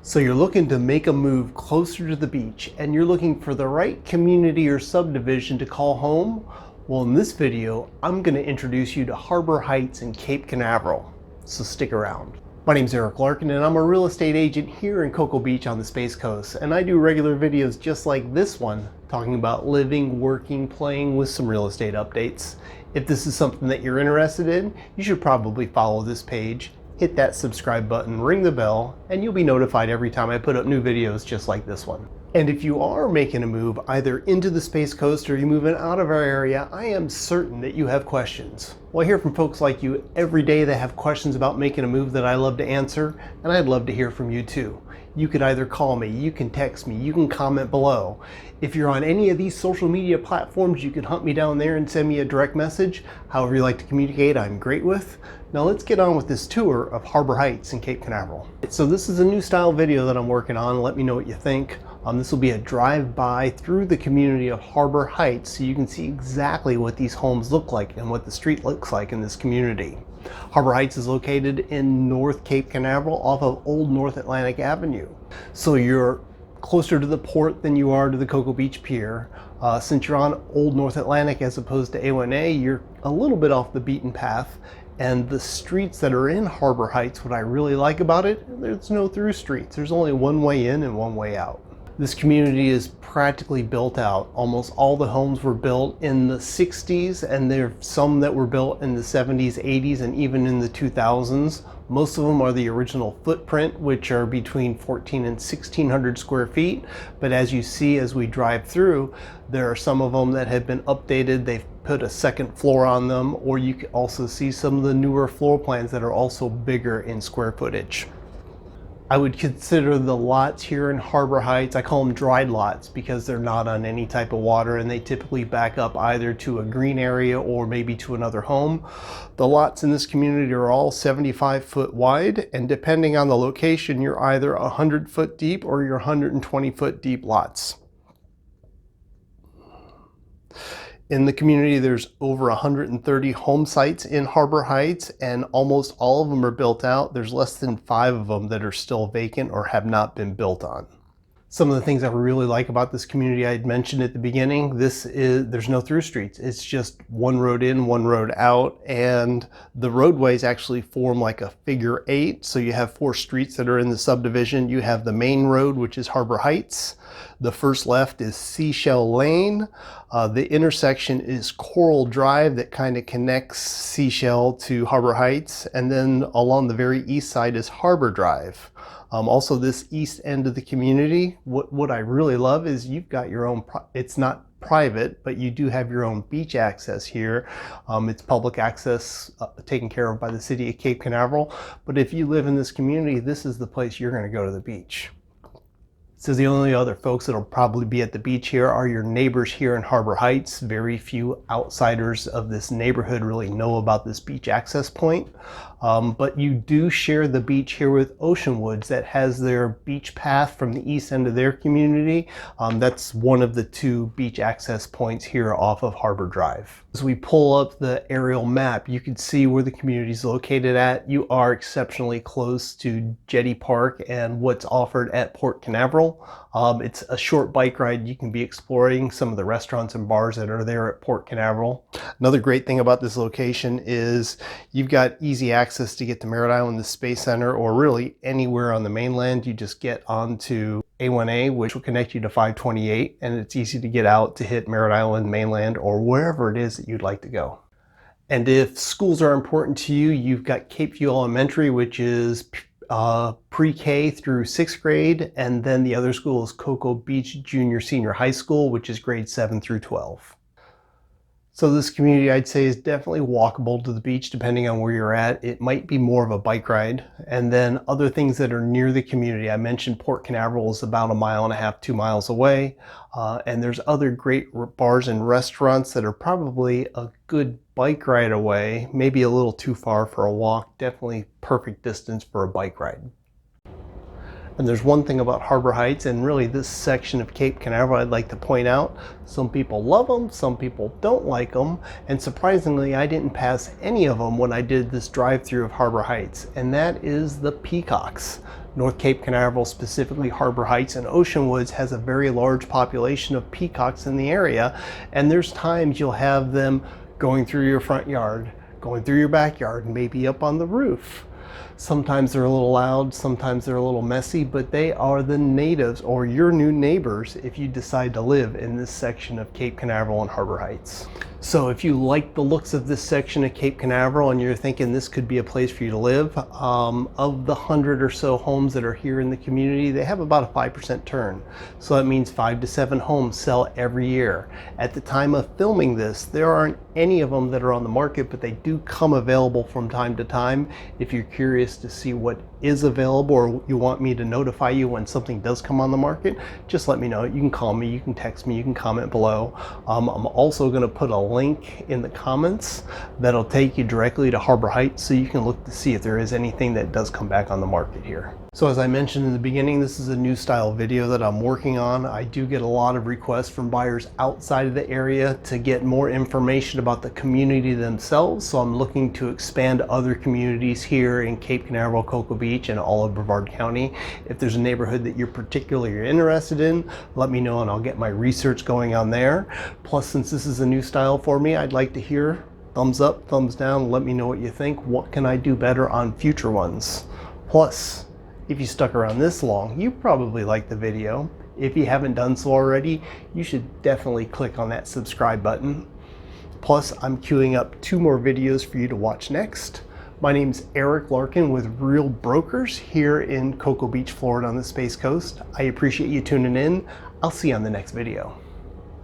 So you're looking to make a move closer to the beach and you're looking for the right community or subdivision to call home? Well, in this video, I'm going to introduce you to Harbor Heights in Cape Canaveral. So stick around. My name's Eric Larkin and I'm a real estate agent here in Cocoa Beach on the Space Coast. And I do regular videos just like this one, talking about living, working, playing with some real estate updates. If this is something that you're interested in, you should probably follow this page. Hit that subscribe button, ring the bell, and you'll be notified every time I put up new videos just like this one. And if you are making a move either into the Space Coast or you're moving out of our area, I am certain that you have questions. Well, I hear from folks like you every day that have questions about making a move that I love to answer, and I'd love to hear from you too. You could either call me, you can text me, you can comment below. If you're on any of these social media platforms, you can hunt me down there and send me a direct message. However you like to communicate, I'm great with. Now let's get on with this tour of Harbor Heights in Cape Canaveral. So this is a new style video that I'm working on. Let me know what you think. This will be a drive-by through the community of Harbor Heights so you can see exactly what these homes look like and what the street looks like in this community. Harbor Heights is located in North Cape Canaveral off of Old North Atlantic Avenue. So you're closer to the port than you are to the Cocoa Beach Pier. Since you're on Old North Atlantic as opposed to A1A, you're a little bit off the beaten path. And the streets that are in Harbor Heights, what I really like about it, there's no through streets. There's only one way in and one way out. This community is practically built out. Almost all the homes were built in the 60s, and there are some that were built in the 70s, 80s, and even in the 2000s. Most of them are the original footprint, which are between 1,400 and 1,600 square feet. But as you see as we drive through, there are some of them that have been updated. They've put a second floor on them, or you can also see some of the newer floor plans that are also bigger in square footage. I would consider the lots here in Harbor Heights, I call them dried lots because they're not on any type of water and they typically back up either to a green area or maybe to another home. The lots in this community are all 75 foot wide, and depending on the location, you're either 100 foot deep or you're 120 foot deep lots. In the community, there's over 130 home sites in Harbor Heights, and almost all of them are built out. There's less than 5 of them that are still vacant or have not been built on. Some of the things I really like about this community I had mentioned at the beginning, there's no through streets. It's just one road in, one road out, and the roadways actually form like a figure 8. So you have 4 streets that are in the subdivision. You have the main road, which is Harbor Heights. The first left is Seashell Lane. The intersection is Coral Drive that kind of connects Seashell to Harbor Heights. And then along the very east side is Harbor Drive. Also this east end of the community, what I really love is you've got your own, it's not private, but you do have your own beach access here. It's public access taken care of by the city of Cape Canaveral. But if you live in this community, this is the place you're going to go to the beach. So the only other folks that'll probably be at the beach here are your neighbors here in Harbor Heights. Very few outsiders of this neighborhood really know about this beach access point. But you do share the beach here with Ocean Woods that has their beach path from the east end of their community. That's one of the 2 beach access points here off of Harbor Drive. As we pull up the aerial map, you can see where the community is located at. You are exceptionally close to Jetty Park and what's offered at Port Canaveral. It's a short bike ride. You can be exploring some of the restaurants and bars that are there at Port Canaveral. Another great thing about this location is you've got easy access to get to Merritt Island, the Space Center, or really anywhere on the mainland. You just get onto A1A, which will connect you to 528, and it's easy to get out to hit Merritt Island, mainland, or wherever it is that you'd like to go. And if schools are important to you, you've got Cape View Elementary, which is pre-K through 6th grade, and then the other school is Cocoa Beach Junior Senior High School, which is grades 7 through 12. So this community, I'd say, is definitely walkable to the beach depending on where you're at. It might be more of a bike ride. And then other things that are near the community, I mentioned Port Canaveral is about 1.5 miles, 2 miles away. And there's other great bars and restaurants that are probably a good bike ride away, maybe a little too far for a walk, definitely perfect distance for a bike ride. And there's one thing about Harbor Heights and really this section of Cape Canaveral I'd like to point out. Some people love them, some people don't like them, and surprisingly I didn't pass any of them when I did this drive-through of Harbor Heights, and that is the peacocks. North Cape Canaveral, specifically Harbor Heights and Ocean Woods, has a very large population of peacocks in the area, and there's times you'll have them going through your front yard, going through your backyard, maybe up on the roof. Sometimes they're a little loud, sometimes they're a little messy, but they are the natives or your new neighbors if you decide to live in this section of Cape Canaveral and Harbor Heights. So if you like the looks of this section of Cape Canaveral and you're thinking this could be a place for you to live, of the 100 or so homes that are here in the community, they have about a 5% turn. So that means 5 to 7 homes sell every year. At the time of filming this, there aren't any of them that are on the market, but they do come available from time to time. If you're curious to see what is available or you want me to notify you when something does come on the market, just let me know. You can call me, you can text me, you can comment below. I'm also going to put a link in the comments that'll take you directly to Harbor Heights so you can look to see if there is anything that does come back on the market here. So as I mentioned in the beginning, this is a new style video that I'm working on. I do get a lot of requests from buyers outside of the area to get more information about the community themselves. So I'm looking to expand other communities here in Cape Canaveral, Cocoa Beach, and all of Brevard County. If there's a neighborhood that you're particularly interested in, let me know and I'll get my research going on there. Plus, since this is a new style for me, I'd like to hear thumbs up, thumbs down, let me know what you think. What can I do better on future ones? Plus, if you stuck around this long, you probably liked the video. If you haven't done so already, you should definitely click on that subscribe button. Plus, I'm queuing up 2 more videos for you to watch next. My name's Eric Larkin with Real Brokers here in Cocoa Beach, Florida on the Space Coast. I appreciate you tuning in. I'll see you on the next video.